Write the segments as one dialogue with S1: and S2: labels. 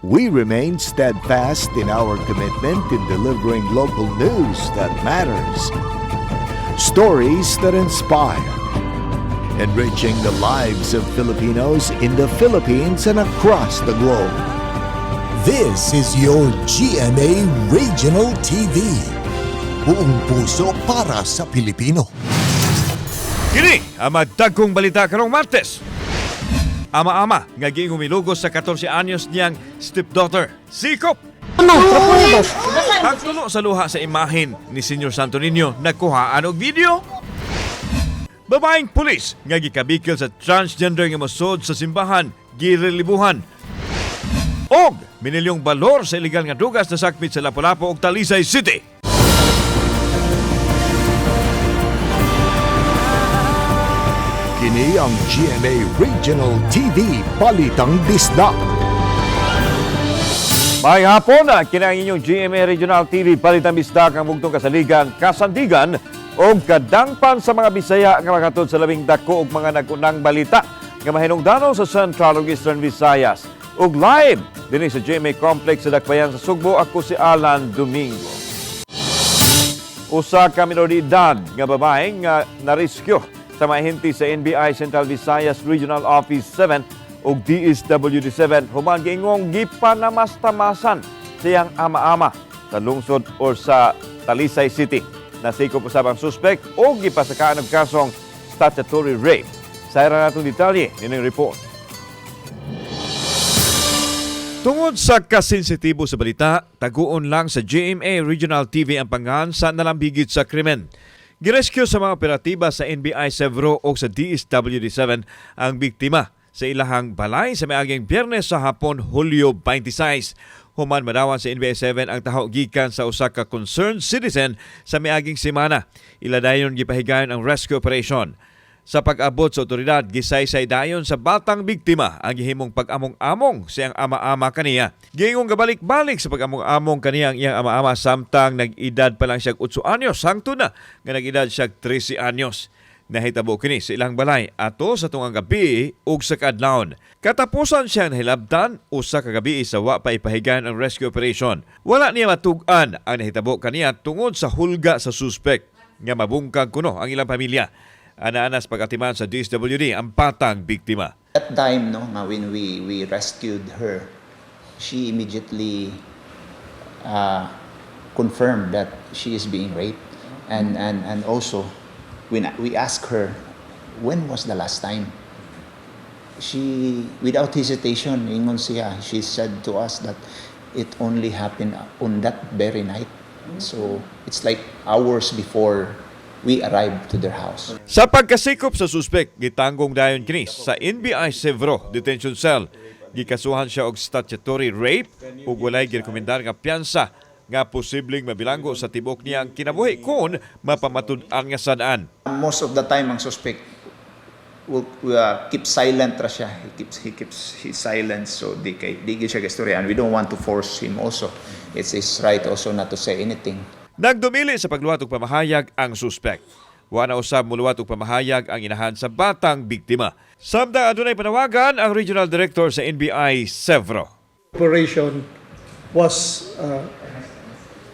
S1: we remain steadfast in our commitment in delivering local news that matters. Stories that inspire. Enriching the lives of Filipinos in the Philippines and across the globe.
S2: This is your GMA Regional TV. Buong puso para sa Pilipino.
S3: Kini ang magdagkong balita karong Martes. Ama-ama nga giing humilugos sa 14 anyos niyang stepdaughter, Sikop. Ang tulo sa luha sa imahen ni Senior Santo Niño nagkuhaan og video. Babaeng pulis nga gikabikil sa transgender nga mosod sa simbahan girelibuhan. Og minilyong balor sa illegal nga drugas na sakmit sa Lapu-Lapu ug Talisay City.
S1: Kini ang GMA Regional TV Balitang Bisdak.
S3: May hapon na kini ang inyong GMA Regional TV Balitang Bisdak ang bugtong kasaligan, kasandigan o kadangpan sa mga Bisaya nga makatod sa labing dako og mga nagunang balita nga mahinungdanon sa Central ug Eastern Visayas. Ug live dinhi sa GMA Complex sa Dakbayan sa Sugbo, ako si Alan Domingo. Usa ka minoridad nga babae nga narescue sa mahinti sa NBI Central Visayas Regional Office 7 o DSWD 7 human giingong gipanamastamasan siyang ama-ama sa lungsod o sa Talisay City. Nasikop usab ang suspect o gipasakaan og kasong statutory rape. Sayra natong detalye nining report. Tungod sa kasensitibo sa balita, taguon lang sa GMA Regional TV ang pangahan sa nalambigit sa krimen. Girescue sa mga operatiba sa NBI Sevro o sa DSWD-7 ang biktima sa ilahang balay sa miaging Biyernes sa hapon, Hulyo 26. Human madawan sa NBI-7 ang taho gikan sa usa ka concerned citizen sa miaging semana. Ila dayon gipahigayon ang rescue operation. Sa pag-abot sa otoridad, gisaysay dayon sa batang biktima ang gihimong pag-among-among siyang ama-ama kaniya. Giingong gabalik-balik sa pag-among-among kaniya ang iyang ama-ama samtang nag-edad pa lang siya 8 anyos, hangtod na nga nag-edad siya 13 anyos. Nahitabo kini sa ilang balay ato sa tungang gabi ug sa kadlawon. Katapusan siyang nahilabtan usa ka gabi sa wa pa ipahigayon ang rescue operation. Wala niya matug-an ang nahitabo kaniya tungod sa hulga sa suspect nga mabungkag kuno ang ilang pamilya. Ana-anas pag-atiman sa DSWD ang patang biktima.
S4: That time, no, when we rescued her, she immediately confirmed that she is being raped, and also when we asked her when was the last time, she without hesitation ingon siya, she said to us that it only happened on that very night. So it's like hours before we arrived to their house.
S3: Sa pagkasikop sa suspect, gitanggong dayon kini sa NBI Sevro Detention Cell. Gikasuhan siya og statutory rape ug walay girekomendar nga piyansa nga posibleng mabilanggo sa tibok niya ang kinabuhi kung mapamatud-an nga sadaan.
S4: Most of the time, ang suspect will keep silent ra siya. He keeps his silence, so di siya kastorya. And we don't want to force him also. It's his right also not to say anything.
S3: Nagdumili sa pagluwat og pamahayag ang suspect. Wa na usab muluwat og pamahayag ang inahan sa batang biktima. Samtang adunay panawagan ang Regional Director sa NBI Sevro.
S5: Operation was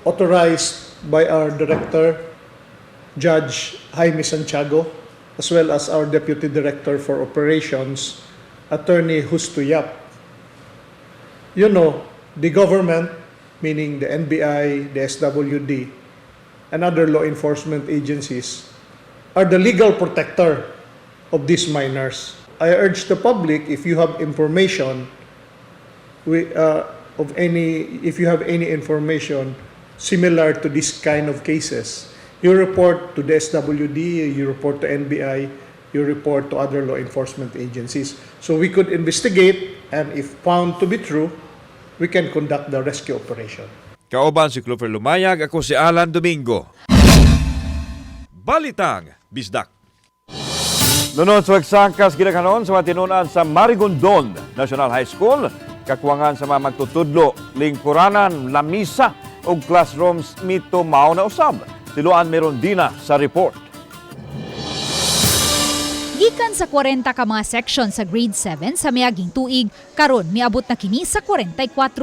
S5: authorized by our Director, Judge Jaime Santiago, as well as our Deputy Director for Operations, Attorney Justo Yap. You know, the government, meaning the NBI, the SWD, and other law enforcement agencies, are the legal protector of these minors. I urge the public, if you have information, if you have any information similar to this kind of cases, you report to the SWD, you report to NBI, you report to other law enforcement agencies. So we could investigate, and if found to be true, we can conduct the rescue operation.
S3: Kauban si Clover Lumayag, ako si Alan Domingo. Balitang Bisdak. Nunod sa pagsangkas ginakanon sa matinunan sa Marigondon National High School, kakuwangan sa mga magtutudlo, lingkuranan, lamisa o classrooms mito mao na usab. Siluan Merondina sa report.
S6: Gikan sa 40 ka mga section sa grade 7 sa miaging tuig, karon miabot na kini sa 44.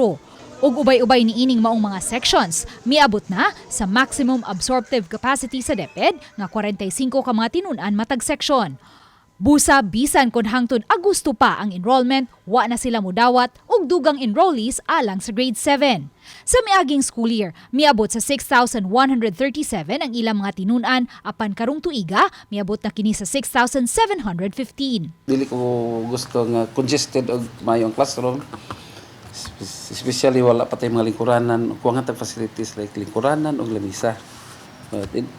S6: Ug ubay-ubay ni ining maong mga sections, miabot na sa maximum absorptive capacity sa DepEd nga 45 ka mga tinun-an matag section. Busa bisan kon hangtod Agosto pa ang enrollment, wa na sila mudawat og dugang enrollees alang sa grade 7. Sa miaging school year, miabot sa 6,137 ang ilang mga tinun-an, apan karong tuiga miabot na kini sa 6,715.
S7: Dili ko gusto nga congested og maayong classroom. Especially wala pa tayong mga lingkuranan, kuha nga tayong facilities like lingkuranan o lamisa.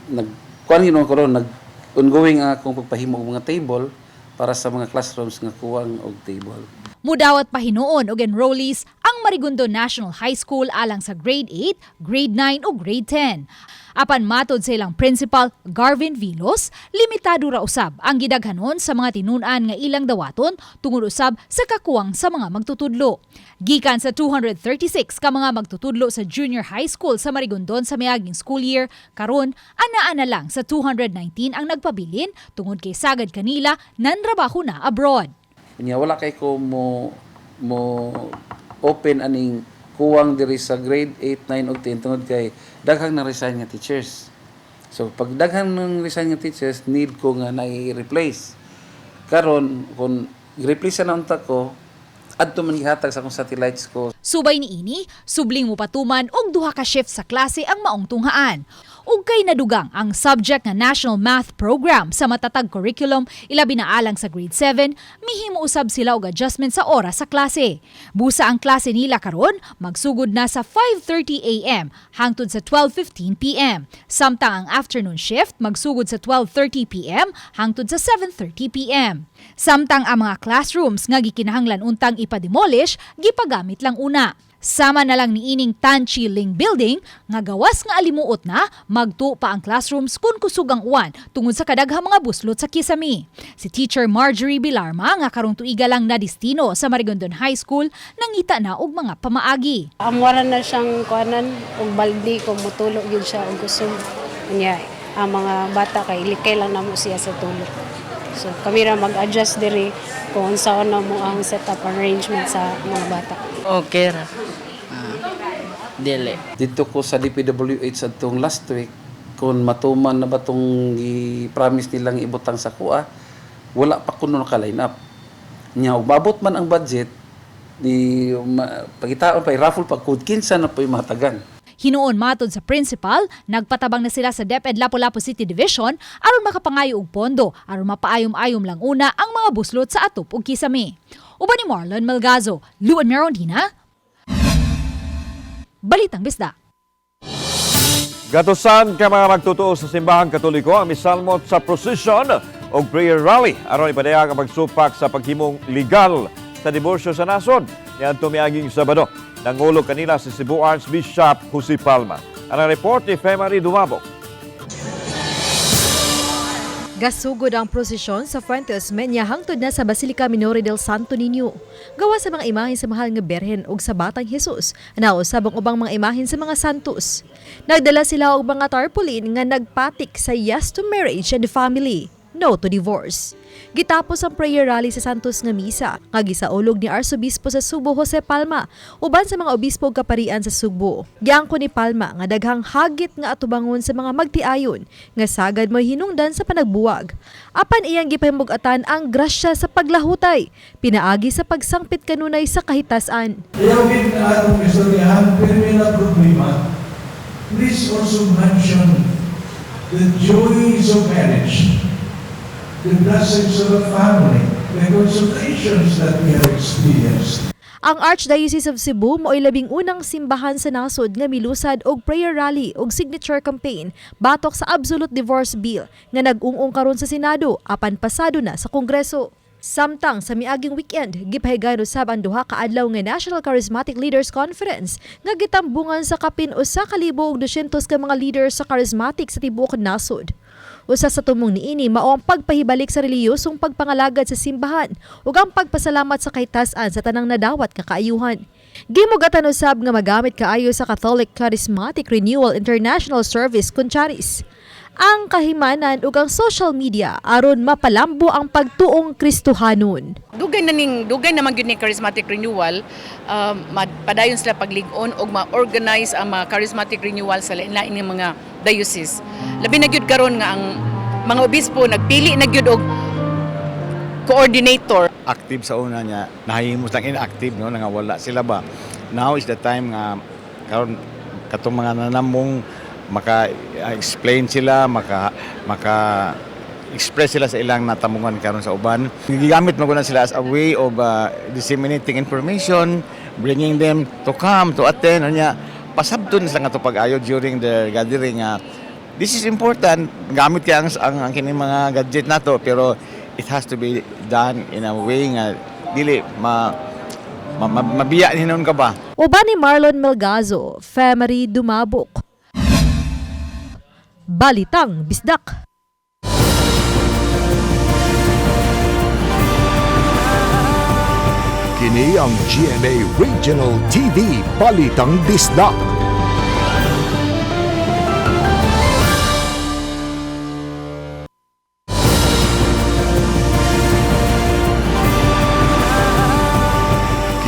S7: Nagkuhan yun ko ron, ongoing akong pagpahimo og mga table para sa mga classrooms nga kuwang og table.
S6: Mudawat pa hinuon og enrollees ang Marigundo National High School alang sa grade 8, grade 9 o grade 10. Apan matod sa ilang principal, Garvin Vilos, limitado ra usab ang gidaghanon sa mga tinun-an nga ilang dawaton tungod usab sa kakuwang sa mga magtutudlo. Gikan sa 236 ka mga magtutudlo sa junior high school sa Marigondon sa miaging school year, karon anaa na lang sa 219 ang nagpabilin tungod kay sagad kanila nanrabaho na abroad.
S7: Kanya wala kay ko mo open aning kuwang diri sa grade 8, 9 ug 10 tungod kay daghang na resign nga teachers. So pag daghang nang resign nga teachers, need ko nga na-replace. Karon kung i-replace na unta ko, adto man gihatag sa akong satellites ko.
S6: Subay ni ini, subling mo patuman og duha ka shift sa klase ang maong tunghaan. Ug kay nadugang ang subject nga National Math Program sa matatag curriculum ilabi na alang sa grade 7, mihimo usab sila og adjustment sa oras sa klase. Busa ang klase nila karon magsugod na sa 5:30 AM hangtod sa 12:15 PM. Samtang ang afternoon shift magsugod sa 12:30 PM hangtod sa 7:30 PM. Samtang ang mga classrooms nga gikinahanglan untang ipademolish, gipagamit lang una. Sama na lang ni ining Tan Chi Ling Building nga gawas nga alimuot na magtu pa ang classrooms kun kusog ang uwan tungod sa kadaghang mga buslot sa kisami. Si Teacher Marjorie Bilarma nga karong tuiga lang na destino sa Marigondon High School nangita na og mga pamaagi.
S8: Amwara na siyang kuanan og baldi kung mutulog yun siya og kusog. Nya ang mga bata kay likay lang namo siya sa tulog. So kami ra mag-adjust diri kung saan na mo ang setup arrangement sa mga bata.
S9: Okay ra. Dili.
S7: Dito ko sa DPWH atong last week, kung matuman na ba itong i-promise nilang ibutang sa kuha, wala pa kuno naka-line up. Nya, umabot man ang budget, di pagitaon pa, i-raffle pa, kung kinsa na po yung matagan.
S6: Hinuon matod sa principal, nagpatabang na sila sa DepEd Lapu-Lapu City Division aron makapangayo og pondo aron mapaayom-ayom lang una ang mga buslot sa atop ug kisame. Uban ni Marlon Malgazo, Luan Merondina, Balitang Bisda.
S3: Gatusan ka mga magtutuo sa simbahang Katoliko ang misalmot sa procession o prayer rally aron ipadayag ang pagsupak sa paghimong legal sa diborsyo sa nasod. Yan tumiaging Sabado. Nangulog kanila si Cebu Archbishop Jose Palma. Ang report ni Femari Dumabok.
S10: Gasugod ang prosesyon sa Fuentes Menya hangtod na sa Basilica Minore del Santo Niño. Gawa sa mga imahen sa mahal nga Berhen ug sa Batang Jesus, nausab ang ubang mga imahen sa mga santos. Nagdala sila og mga tarpaulin nga nagpatik sa yes to marriage and family, no to divorce. Gitapos ang prayer rally sa Santos nga misa, nga gisaulog ni Arsobispo sa Subo Jose Palma uban sa mga obispo ug kaparian sa Subo. Giangko ni Palma nga daghang hagit nga atubangon sa mga magtiayon nga sagad mo hinungdan sa panagbuwag. Apan iyang gipahimug-atan ang grasya sa paglahutay, pinaagi sa pagsangpit kanunay sa kahitasan.
S11: Iyawin na atong istoryahan pero may na problema. Please also mention the joys of marriage, the blessings of a family, the consultations that we have experienced.
S10: Ang Archdiocese of Cebu mo'y labing unang simbahan sa nasod nga milusad og prayer rally og signature campaign batok sa Absolute Divorce Bill nga nag-ung-ung karon sa Senado apan pasado na sa Kongreso. Samtang sa miaging weekend, gipahigayon usab ang duha ka adlaw nga National Charismatic Leaders Conference nga gitambungan sa kapin 1,200 ka mga leaders sa charismatic sa tibuok nasod. Usa sa tumong niini mao ang pagpahibalik sa reliyosong pagpangalagad sa simbahan ug ang pagpasalamat sa kahitasan sa tanang nadawat nga kaayuhan. Gimugatan usab nga magamit kaayo sa Catholic Charismatic Renewal International Service kun charis. ang kahimanan ug ang social media aron mapalambo ang pagtuong Kristohanon.
S9: Dugay naman gyud ni charismatic renewal, padayon sila paglig-on og ma-organize ang mga charismatic renewal sa lain-lain nga mga diocese. Labi na gyud karon nga ang mga obispo nagpili na gyud og coordinator.
S12: Active sa una niya, nahimos lang inactive, no, nga wala sila ba. Now is the time nga karon katong mga nanamong maka-explain sila, maka-express sila sa ilang natamungan karon sa uban. Gigamit mo na sila as a way of disseminating information, bringing them to come, to attend. Pasabton sila nga ito pag-ayo during the gathering. This is important. Gamit kaya ang kining mga gadget na to, pero it has to be done in a way nga dili mabiya hinon ka ba.
S10: Uban ni Marlon Melgazo, Femery Dumabok. Balitang Bisdak.
S1: Kini ang GMA Regional TV Balitang Bisdak.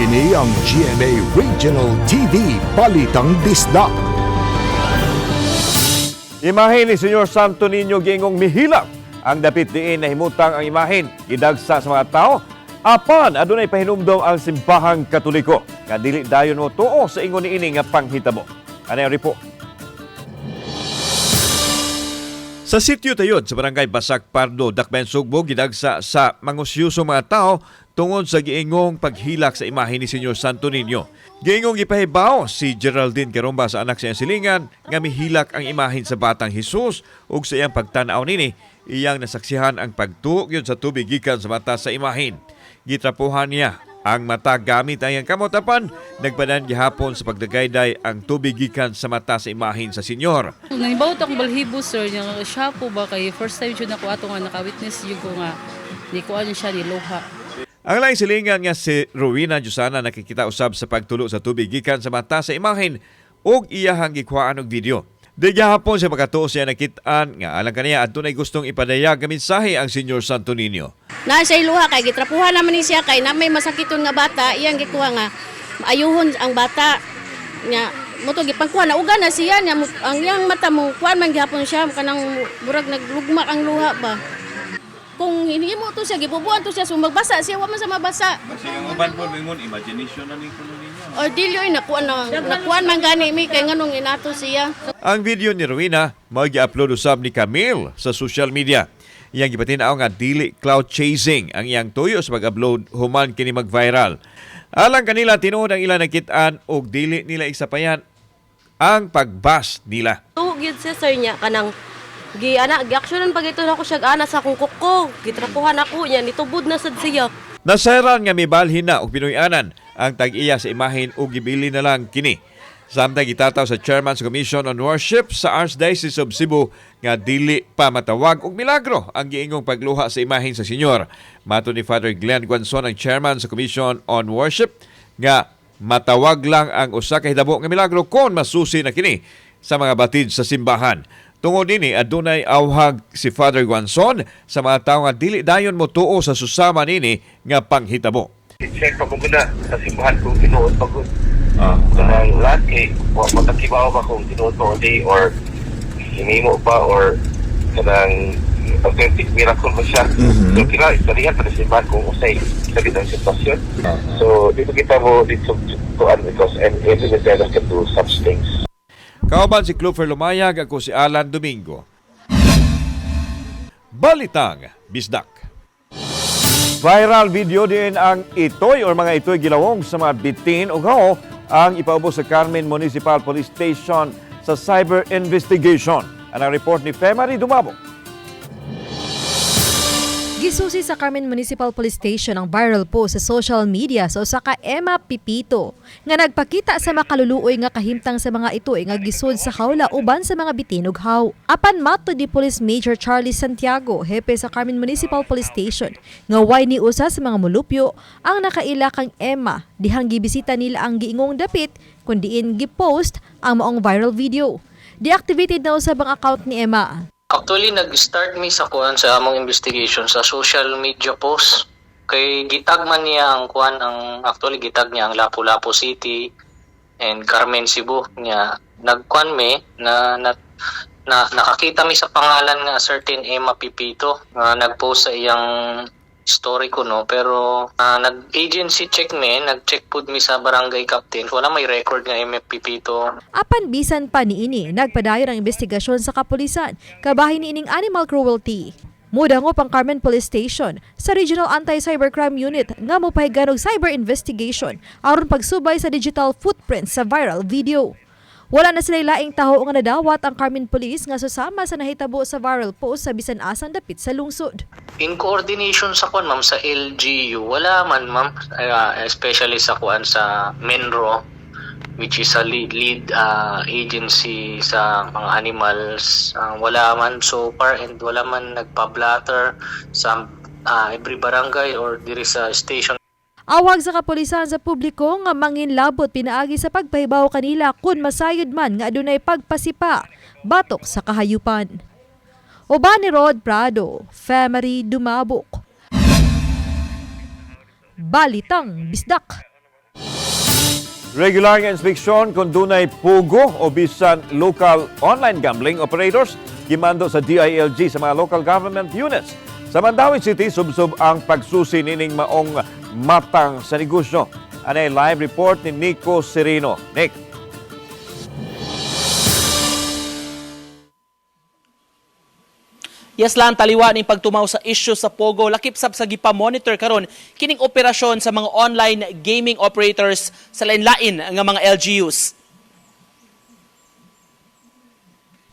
S1: Kini ang GMA Regional TV Balitang Bisdak.
S3: Imahe ni Senyor Santo Niño giingong mihilak ang dapit diin na himutang ang imahen gidagsa sa mga tao apan adunay pahinumdom ang simbahang Katoliko nga dili dayon mo tuo sa ingon niini nga panghitabo. Ano ang report? Sa sitio tayod sa barangay Basak Pardo, Dakbayan Sugbo, gidagsa sa mangusyoso mga tao tungod sa giingong paghilak sa imahe ni Senyor Santo Niño. Giingong gipahibaw si Geraldine Caromba sa anak sa iyang silingan nga mihilak ang imahin sa Batang Hesus ug sa iyang pagtanaw nini iyang nasaksihan ang pagtuok yun sa tubig gikan sa mata sa imahin. Gitrapuhan niya ang mata gamit ang iyang kamot apan nagpadan gihapon sa pagdagayday ang tubig gikan sa mata sa imahin sa Senyor.
S13: Nanibawot akong balhibo sir niya siya po ba kay first time siya nakuha ato nga naka-witness yung nga di ko ano siya niluha.
S3: Ang laing silingan nga si Rowena Jusana nakikita usab sa pagtulo sa tubig gikan sa mata sa imahin ug iyahang gikuhaan og video. Di gihapon siya makatuo siya nakitaan nga alang kaniya adto nay gustong ipadayag nga mensahe ang Senyor Santo Niño.
S8: Na siya iluha kay gitrapuhan naman ni siya kay na may masakiton nga bata, iyang gikuha nga ayuhon ang bata nya moto gipangkuha na uga na siya nya ang iyang mata mo kuan man gihapon siya kanang burag naglugmak ang luha ba. Kung hindi mo to siya, gibubuan to siya, so magbasa siya, wala man sa mabasa.
S3: Kasi ang uban po, mingon, imagination na ni kuno ninyo.
S8: O dilyo, nakuan man gani, may kay nganong inato siya.
S3: Ang video ni Rowena, mag-i-upload usab ni Camille sa social media. Iyang gipatinaaw nga dili cloud chasing ang iyang tuyo sa pag-upload human kini mag-viral. Alang kanila, tinuod ang ilang nakitaan o dili nila isapayan ang pagbas nila.
S14: Tuhog yun siya, sir niya, kanang gi-actionan pag ito na ako siya ana sa akong kuko. Gitrapuhan ako niya, nitubod na sad siya.
S3: Nasairan nga mibalhin na og pinuy-anan ang tag-iya sa imahin o gibili na lang kini. Samtang gitataw sa Chairman's Commission on Worship sa Archdiocese of Cebu nga dili pa matawag og milagro ang giingong pagluha sa imahin sa Senyor. Mato ni Father Glenn Guanzon ang Chairman sa Commission on Worship nga matawag lang ang usa ka hitabo nga milagro kon masusi na kini sa mga batid sa simbahan. Tungod nini adunay awhag si Father Guanzon sa mga tawo nga dili dayon mo tuo sa susama nini nga panghitabo.
S15: I-check pa kung muna sa simbahan kung tinuod pa kung kanang lahat kay matakibaw ba kung tinuod pa o di or hinimo pa or kanang authentic miracle ba siya. So kina istorihan pa sa simbahan kung usay sa gitang sitwasyon. So dito kita mo dito tuan because every Medela can do such things.
S3: Kauban si Clover Lumayag, ako si Alan Domingo. Balitang Bisdak. Viral video din ang itoy or mga itoy gilawong sa mga bitin o gao ang ipaubos sa Carmen Municipal Police Station sa cyber investigation. Ang report ni Femery Dumabok.
S10: Gisusi sa Carmen Municipal Police Station ang viral post sa social media sa usa ka Emma Pipito nga nagpakita sa makaluluoy nga kahimtang sa mga itoy nga gisud sa kaula uban sa mga bitin ug haw. Apan matud ni Police Major Charlie Santiago, hepe sa Carmen Municipal Police Station, nga way ni usa sa mga mulupyo ang nakaila kang Emma dihang gibisita nila ang giingong dapit kun diin gipost ang maong viral video. Deactivated na usab ang account ni Emma.
S16: Actually, nag-start mi sa kuan sa among investigation sa social media post. Kay gitag man niya ang kuan actually gitag niya ang Lapu-Lapu City and Carmen, Cebu niya. Nagkuan mi na nakakita mi sa pangalan nga certain Emma Pipito. Nagpost sa iyang story ko no, pero nag-agency check mi, nag-check pud mi sa barangay captain. Wala may record nga Emma Pipito.
S10: Apan bisan pa niini, nagpadayon ang investigasyon sa kapulisan kabahin niining animal cruelty. Mudangop ang Carmen Police Station sa Regional Anti-Cybercrime Unit nga mopahigan og cyber investigation aron pagsubay sa digital footprints sa viral video. Wala na sila laing taho nga nadawat ang Carmen Police nga susama sa nahitabo sa viral post sa bisan asang dapit sa lungsod.
S16: In coordination sa kuan ma'am sa LGU, wala man ma'am, especially sa kuan sa Menro, which is a lead agency sa mga animals. Wala man so far and wala man nagpa-blatter sa every barangay or diri sa station.
S10: Awag sa kapulisan sa publiko nga manginlabot pinaagi sa pagpahibaw kanila kung masayod man nga adunay pagpasipa batok sa kahayupan. Uban ni Rod Prado, Femery Dumabok. Balitang Bisdak.
S3: Regular nga inspeksyon kung dunay pugo o bisan local online gambling operators gimando sa DILG sa mga local government units. Sa Mandawi City, subsob ang pagsusi nining maong matang sa negosyo. Anay live report ni Nico Serino. Nick.
S17: Yes lang taliwa ning pagtumaw sa issue sa Pogo, lakip sab sa gipa-monitor karon kining operasyon sa mga online gaming operators sa lain-lain nga mga LGUs.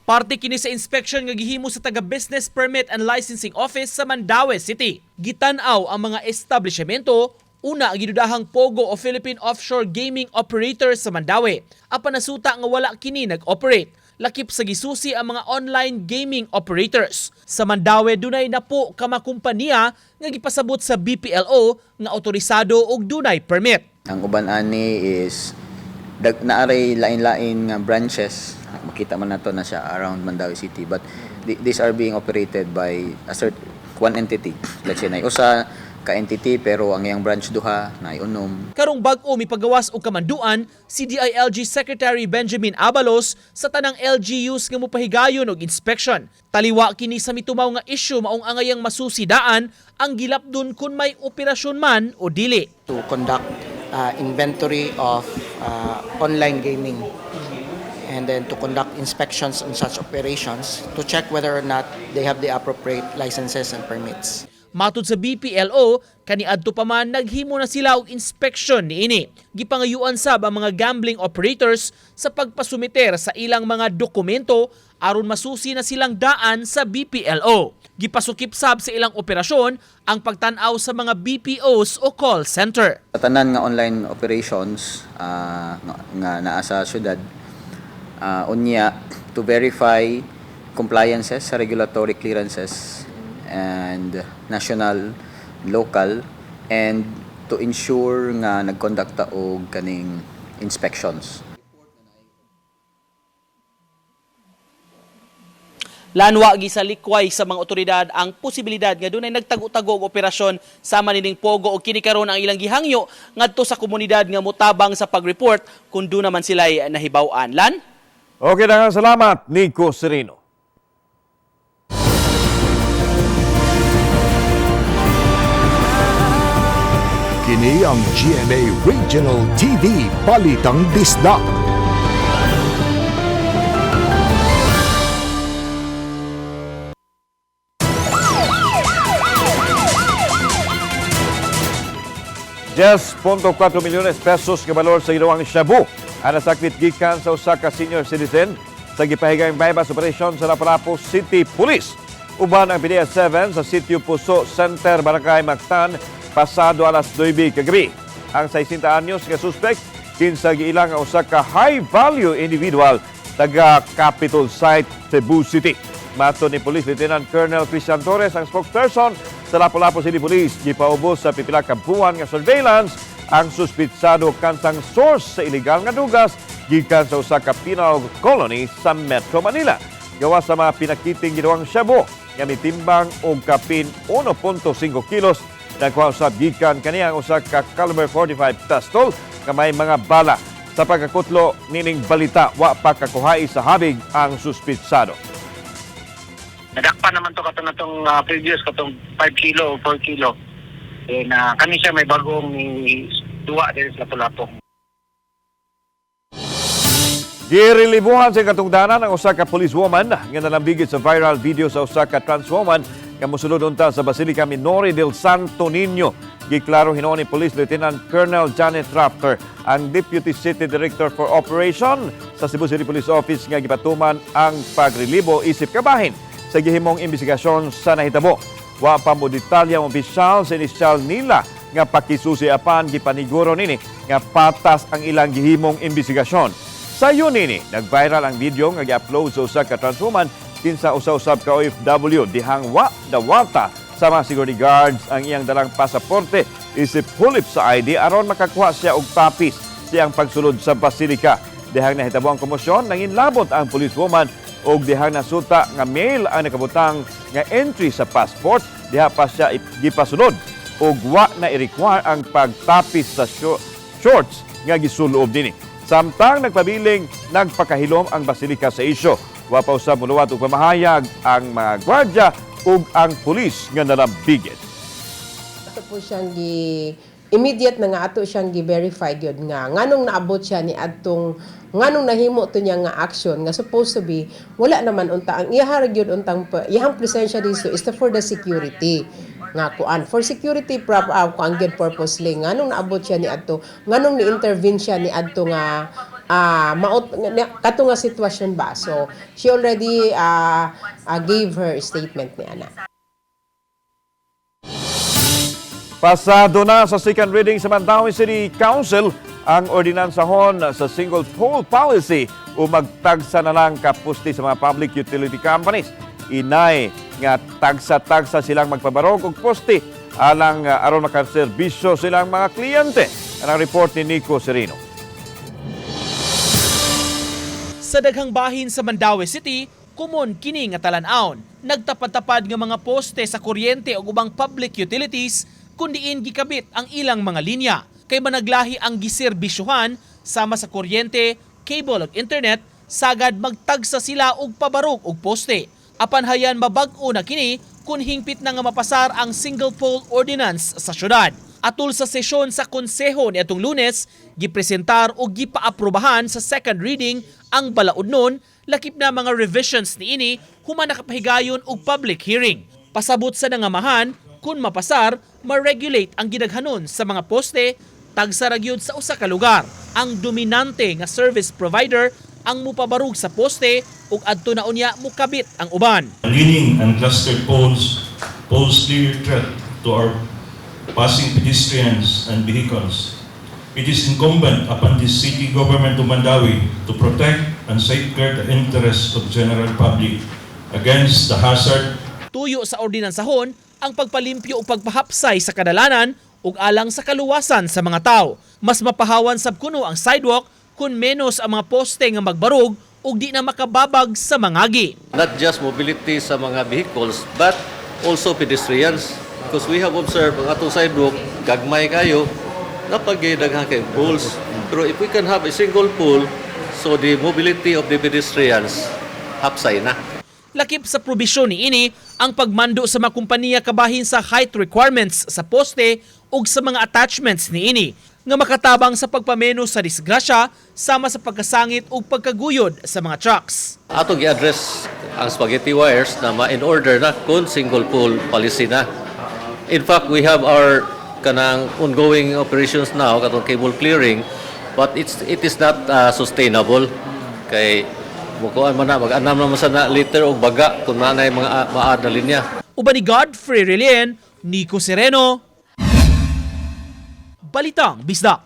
S17: Parte kini sa inspection nga gihimo sa taga Business Permit and Licensing Office sa Mandaue City. Gitanaw ang mga establishmento, una ang gidudahang Pogo o Philippine Offshore Gaming Operator sa Mandaue. Apan nasuta nga wala kini nag-operate. Lakip sa gisusi ang mga online gaming operators. Sa Mandaue dunay napo ka mga kumpanya nga gipasabot sa BPLO nga otorisado og dunay permit.
S18: Ang uban ani is naaray lain-lain nga branches. Makita man nato na siya around Mandaue City, but these are being operated by a certain one entity. Let's say na usa ka entity pero ang iyang branch duha na iunom.
S17: Karong bag-o mipagawas og kamanduan si DILG Secretary Benjamin Abalos sa tanang LGUs nga mopahigayon og inspection. Taliwa kini sa mitumaw nga issue maong angayang masusidaan ang gilapdon kun may operasyon man o dili.
S19: To conduct inventory of online gaming and then to conduct inspections on such operations to check whether or not they have the appropriate licenses and permits.
S17: Matud sa BPLO, kaniadto pa man naghimo na sila og inspection niini. Gipangayuan sab ang mga gambling operators sa pagpasumiter sa ilang mga dokumento aron masusi na silang daan sa BPLO. Gipasukip sab sa ilang operasyon ang pagtan-aw sa mga BPOs o call center.
S18: Tanan nga online operations nga naa sa syudad unya to verify compliances sa regulatory clearances and national, local, and to ensure nga nagconduct ta og kaning inspections.
S17: Lanwa gisalikway sa mga otoridad ang posibilidad nga dunay nagtago-tago og operasyon sama nining Pogo o kini karon ang ilang gihangyo ngadto sa komunidad nga mutabang sa pag-report kun do naman sila nahibaw-an. Lan?
S3: Okay na nga, salamat, Nico Serino.
S1: Kini ang GMA Regional TV Balitang Bisdak.
S3: $10.4 milyones pesos nga balor sa ginawang shabu ang nasakwit gikan sa usa ka senior citizen sa gipahigang bypass operation sa Lapu-Lapu City Police. Uban ang PDS 7 sa Sitio Puso Center, Barangay Mactan, pasado alas 9 kagabi. Ang 60 anyos nga suspect kinsa giilang ang usa ka high-value individual taga Capitol Site, Cebu City. Mato ni Police Lieutenant Colonel Christian Torres, ang spokesperson sa Lapu-Lapu City Police, gipaubos sa pipila ka buwan nga surveillance ang suspitsado kansang source sa illegal nga dugas gikan sa usa ka penal colony sa Metro Manila. gawa sa mga pinakiting ginawang shabu nga mitimbang og kapin 1.5 kilos nagkuha usab gikan kaniyang usa ka caliber 45 pistol nga may mga bala. Sa pagkakutlo nining balita, wa pa kakuhai sa habig ang suspitsado.
S20: Nadakpan naman to katong previous katong 5 kilo o 4 kilo. Kani siya may bagong duwa din sa Lapu-Lapu.
S3: Girilibuhan sa katungdanan ang usa ka policewoman nga nalambigit sa viral video sa usa ka trans woman nga mosulod unta sa Basilica Minore del Santo Niño. Giklaro hinuon ni Police Lieutenant Colonel Janet Rafter, ang Deputy City Director for Operation sa Cebu City Police Office nga gipatuman ang pagrelibo isip kabahin sa gihimong investigasyon sa nahitabo. Wa pa mo detalyang opisyal sa inisyal nila nga pakisusi apan gipaniguro nini nga patas ang ilang gihimong investigasyon. Sa yun nini, nag-viral ang video nga gi-upload sa usa ka trans woman kinsa usa-usab ka OFW dihang wa dawata sa mga security guards ang iyang dalang pasaporte isip hulip sa ID aron makakuha siya og tapis siyang pagsulod sa Basilica. Dihang nahitabo ang komosyon, nanginlabot ang policewoman og dihang nasuta nga mail ang nakabutang nga entry sa passport, diha pa siya gipasulod og wa na i-require ang pagtapis sa shorts nga gisuloob dinhi. Samtang nagpabiling nagpakahilom ang Basilica sa isyo. Wa pa usab muluwat og pamahayag ang mga gwardya ug ang pulis nga nalambigit.
S21: Ato po siyang immediate na nga ato siyang gi-verify gyud nga nganong naabot siya ni adtong nganong nahimo to niya nga action nga supposed to be wala naman unta ang iyahar gyud untang iyang presensya dito is for the security nga kuan for security kuan gyud purposely nganong naabot siya ni adto nganong ni-intervene siya ni adto nga maot kato nga sitwasyon ba. So she already gave her statement ni ana.
S3: Pasado na sa second reading sa Mandaue City Council ang ordinansahon sa single pole policy o magtagsa na lang kapusti sa mga public utility companies. Inay nga tagsa-tagsa silang magpabarog og poste alang aron makaserbisyo silang mga kliyente. Ang report ni Nico Serino.
S17: Sa daghang bahin sa Mandaue City, kumon kini nga talan-aon. Nagtapad-tapad nga mga poste sa kuryente o ubang public utilities kundiin gikabit ang ilang mga linya. Kay managlahi ang giserbisyuhan sama sa kuryente, cable ug internet, sagad magtagsa sila og pabarog og poste. Apan hayan mabag-o na kini kun hingpit na nga mapasar ang single pole ordinance sa syudad. Atul sa sesyon sa konseho ni atong Lunes, gipresentar o gipaaprubahan sa second reading ang balaod nun, lakip na mga revisions ni ini human nakapahigayon og public hearing. Pasabot sa nangamahan, kung mapasar, ma-regulate ang gidaghanon sa mga poste, tagsa ra gyud sa usa ka lugar. Ang dominante nga service provider ang mupabarug sa poste ug adto na unya mukabit ang uban.
S22: Leaning and clustered poles clear threat to our passing pedestrians and vehicles. It is incumbent upon the city government of Mandaue to protect and safeguard the interests of general public against the hazard.
S17: Tuyo sa ordinansahon ang pagpalimpyo o pagpahapsay sa kadalanan ug alang sa kaluwasan sa mga tao. Mas mapahawan sab kuno ang sidewalk kun menos ang mga poste nga magbarog ug di na makababag sa mangagi.
S23: Not just mobility sa mga vehicles but also pedestrians. Because we have observed ang atong sidewalk, gagmay kayo, napagidaghan kay poles. Pero if we can have a single pole, so the mobility of the pedestrians, hapsay na.
S17: Lakip sa probisyon ni ini ang pagmando sa mga kumpanya kabahin sa height requirements sa poste ug sa mga attachments ni ini nga makatabang sa pagpameno sa disgrasya sama sa pagkasangit ug pagkaguyod sa mga trucks.
S23: Ato gi-address ang spaghetti wires na ma-in order na kung single pole policy na. In fact, we have our kanang ongoing operations now katong cable clearing, but it is not sustainable kay mukuan man na mag-anam naman sa liter og baga kung nanay mga maad na linya.
S17: Uban ni Godfrey Relien, Nico Sereno, Balitang Bisda.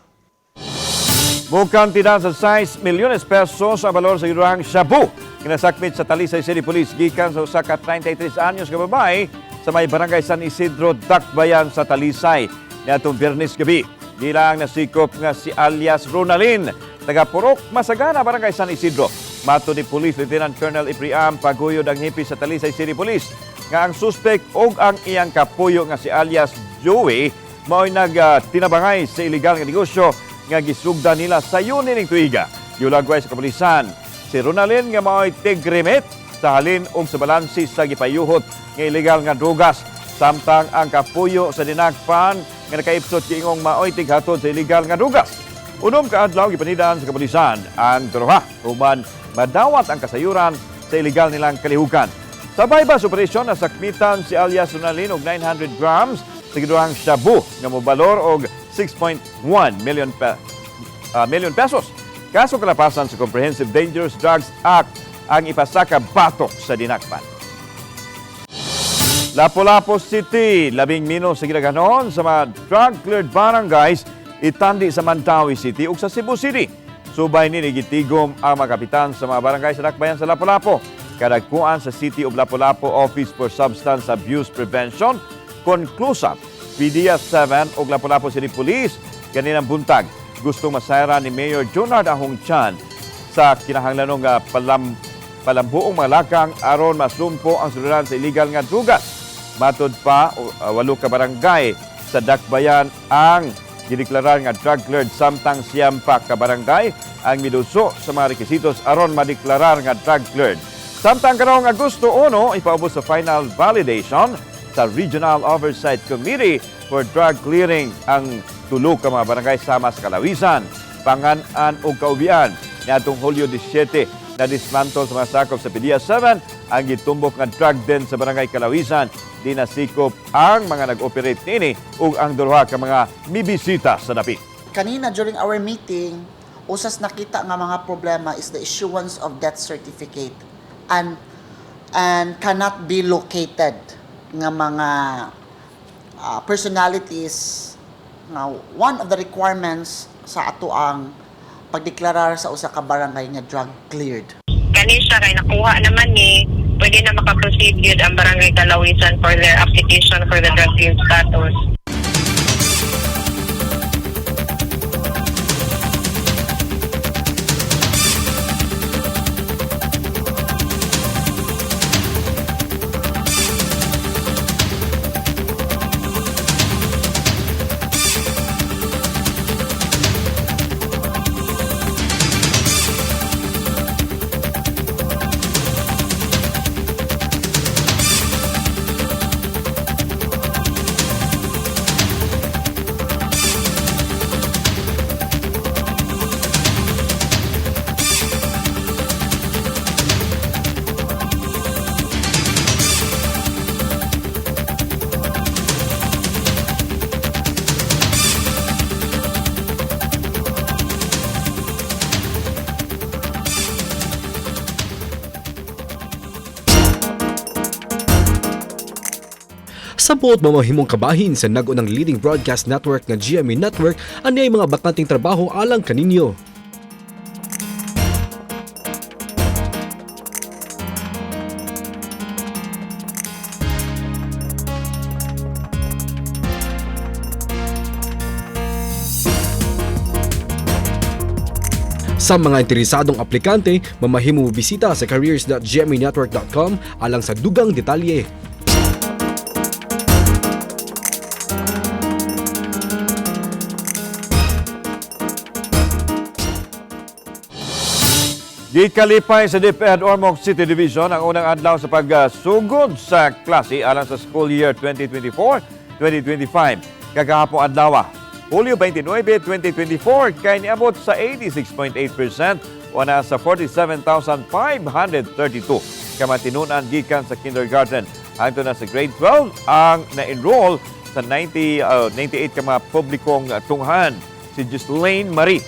S3: Mukhang tinan sa 6 milyones pesos ang balor sa gidurang shabu. Kinasakmit sa Talisay City Police gikan sa usa ka 33 anyos ka babae sa may barangay San Isidro, Dakbayan sa Talisay. Niadtong Biyernes gabi, di lang nasikop nga si alias Ronalyn, taga Purok, Masagana, barangay San Isidro. Mato ni Police Lieutenant Colonel Ipriam paguyod ang hipi sa Talisay City Police nga ang suspect og ang iyang kapuyo nga si alias Joey mao'y nagtinabangay sa illegal nga negosyo nga gisugdan nila sa Yuni ning tuiga. Giulagway sa kapulisan si Ronalyn nga mao'y tigrimit sa halin og sa balansi sa gipayuhot nga illegal nga drugas. Samtang ang kapuyo sa dinagpan nga nakaipsot kiingong mao'y tighatod sa illegal nga drugas. Unom ka adlaw gipanidaan sa kapulisan ang duha human madawat ang kasayuran sa illegal nilang kalihukan. Sa bypass operation nasakmitan si alias Ronalyn og 900 grams sa giduhang shabu nga mobalor og 6.1 million pesos. Kaso kalapasan sa Comprehensive Dangerous Drugs Act ang ipasaka batok sa dinakpan. Lapu-Lapu City, 10 mino sa ginaganon sa mga drug-cleared barangays itandi sa Mandawi City ug sa Cebu City. Subay ni gitigom ang mga kapitan sa mga barangay sa Dakbayan sa Lapu-Lapu. Kadagkuan sa City of Lapu-Lapu Office for Substance Abuse Prevention, Conclusap, PDEA 7 ug Lapu-Lapu City Police kaninang buntag. Gustong masayra ni Mayor Jonard Ahong Chan sa kinahanglanong palambuong malakang aron masumpo ang suluran sa illegal nga drugas. Matod pa, 8 ka barangay sa Dakbayan ang gideklarar nga drug-cleared samtang 9 ka barangay ang miduso sa mga requisitos aron madeklarar nga drug-cleared. Samtang karong Agosto 1, ipaubos sa final validation sa Regional Oversight Committee for Drug Clearing ang 3 ka mga barangay sama sa Kalawisan, Panganan ug Kaubian. Niadtong Hulyo 17 na dismantle sa mga sakop sa PDEA 7 ang gitumbok nga drug den sa barangay Kalawisan. Di nasikop ang mga nag-operate nini ug ang duha ka mga mibisita sa dapit.
S2: Kanina during our meeting, usas nakita nga mga problema is the issuance of death certificate and cannot be located nga mga personalities nga one of the requirements sa ato ang pagdeklarar sa usa ka barangay nga drug cleared.
S4: Kani siya kay nakuha naman ni pwede na makaproceed yun ang barangay Kalawisan for their application for the drug cleared status.
S5: Sa buot mamahimong kabahin sa nagunang leading broadcast network nga GMA Network, anay mga bakanting trabaho alang kaninyo. Sa mga interesadong aplikante, mamahimo bisita sa careers.gmanetwork.com alang sa dugang detalye.
S3: Gikalipay sa DepEd Ormoc City Division ang unang adlaw sa pagsugod sa klase alang sa school year 2024-2025. Kagahapong adlaw, Hulyo 29, 2024, kay niabot sa 86.8% o nasa 47,532 kamatinunan gikan sa kindergarten. Hangtod na sa grade 12 ang na-enroll sa 98 ka mga publikong tunghan. Si Gislaine Marie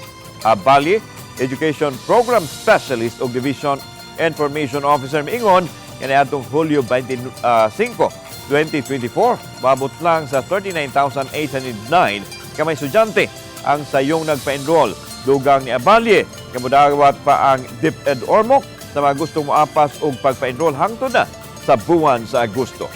S3: Abali, Education Program Specialist o Division Information Officer miingon kaniadtong Hulyo 25, 2024, maabot lang sa 39,809 kamay estudyante ang sayong nagpa-enroll. Dugang ni Abalye, kamudawat pa ang DepEd Ormoc sa mga gustong moapas og pagpa-enroll hangtod na sa buwan sa Agosto.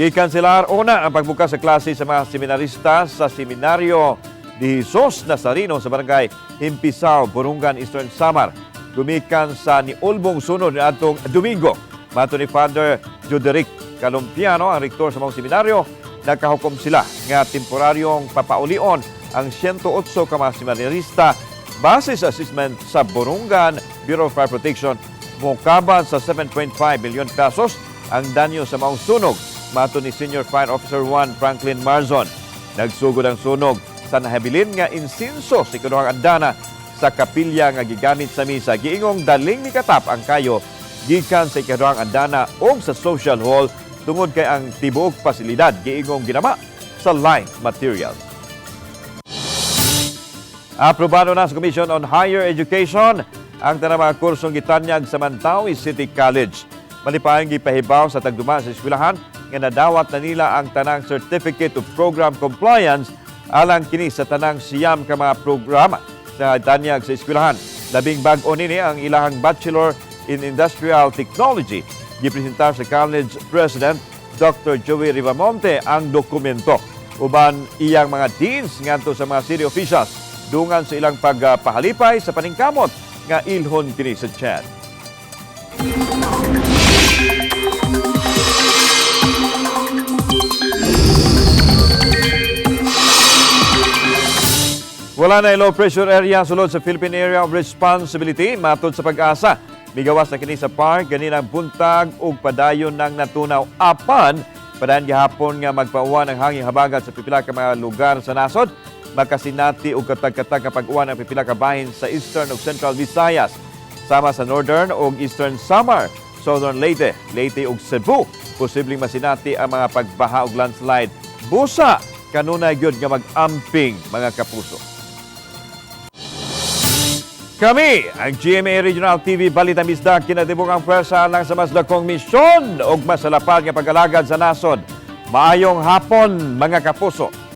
S3: Gikanselar una ang pagbukas sa klase sa mga seminarista sa seminaryo De Jesus Nazareno sa barangay Himpisaw, Burungan, Eastern Samar. Gumikan sa niulbong sunod ni atong Domingo. Mato ni Father Joderic Calumpiano, ang rektor sa mga seminaryo, nakahukom sila nga temporaryong papaulion ang 108 ka mga seminarista base sa assessment sa Burungan Bureau of Fire Protection. Mukaban sa 7.5 milyon pesos ang danyo sa maong sunog. Mato ni Senior Fire Officer 1 Franklin Marzon. Nagsugod ang sunog sa nahabilin nga insinso sa ikaduhang andana sa kapilya nga gigamit sa misa. Giingong daling mikatap ang kayo gikan sa ikaduhang andana o sa social hall tungod kay ang tibuok pasilidad giingong ginama sa line materials. Aprobado na sa Commission on Higher Education ang tanang mga kursong gitanyag sa Mandaue City College. Malipayang gipahibaw sa tagduma sa eskwelahan nga nadawat na nila ang tanang Certificate of Program Compliance alang kini sa tanang siyam ka mga programa sa tanyag sa eskwelahan. Labing bag-o nini ang ilahang Bachelor in Industrial Technology. Gipresentar sa College President Dr. Joey Rivamonte ang dokumento. Uban iyang mga deans ngadto sa mga city officials dungan sa ilang pagpahalipay sa paningkamot nga ilhon kini sa Chad. Wala na low pressure area sulod sa Philippine Area of Responsibility matod sa Pag-asa. Migawas na kini sa park ganinang buntag ug padayon ng natunaw apan padayon gihapon nga magpauwan ang hangin habagat sa pipila ka mga lugar sa nasod. Makasinati ug katag-katag kapag uwan ang pipila ka bahin sa Eastern ug Central Visayas sama sa Northern ug Eastern Samar, Southern Leyte, Leyte ug Cebu. Posibleng masinati ang mga pagbaha ug landslide. Busa kanunay gyud nga mag-amping mga kapuso. Kami, ang GMA Regional TV Balita Misdag, kinatibok ang pwersa lang sa mas dakong misyon o masalapad nga pag-alagad sa nasod. Maayong hapon, mga kapuso.